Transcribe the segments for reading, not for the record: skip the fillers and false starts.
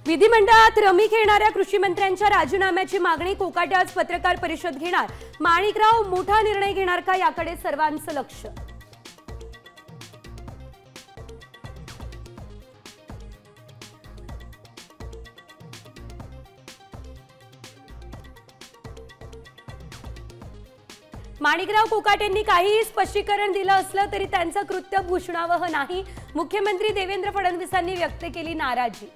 विधिमंडळात रमी खेळणाऱ्या कृषी मंत्र्यांच्या राजीनाम्याची मागणी कोकाटे आज पत्रकार परिषद घेणार। माणिकराव मोठा निर्णय घेणार का याकडे सर्वांचं लक्ष। माणिकराव कोकाटेंनी काहीही स्पष्टीकरण दिलं असलं तरी त्यांचं कृत्य भूषणावह नाही। मुख्यमंत्री देवेंद्र फडणवीसांनी व्यक्त केली नाराजी।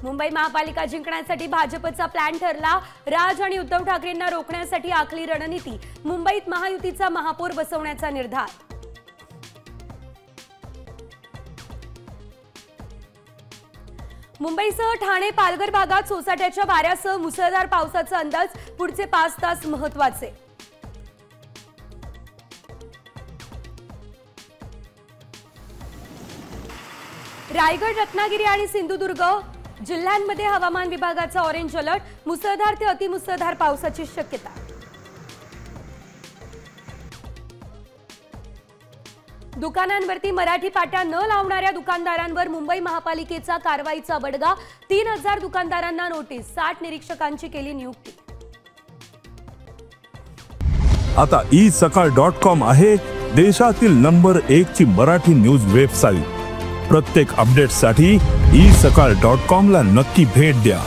मुंबई महापालिका जिंकण्यासाठी भाजपचा प्लॅन ठरला। राज आणि उद्धव ठाकरेंना रोखण्यासाठी आखली रणनीती। मुंबईत महायुतीचा महापौर बसवण्याचा निर्धार। मुंबईसह ठाणे पालघर भागात सोसाट्याच्या वाऱ्यासह मुसळधार पावसाचा अंदाज। पुढचे 5 तास महत्त्वाचे। रायगड, रत्नागिरी आणि सिंधुदुर्ग जिल्ह्यांमध्ये हवामान विभागाचा ऑरेंज अलर्ट। मुसळधार ते अतिमुसळधार पावसाची शक्यता। दुकानांवरती मराठी पाट्या न लावणाऱ्या दुकानदारांवर मुंबई महापालिकेचा कारवाईचा बडगा। 3000 दुकानदारांना नोटीस। 60 निरीक्षकांची केली नियुक्ती। आता isakal.com आहे देशातील नंबर 1 ची मराठी न्यूज वेबसाईट। प्रत्येक अपडेटसाठी isakal.com ला नक्की भेट द्या।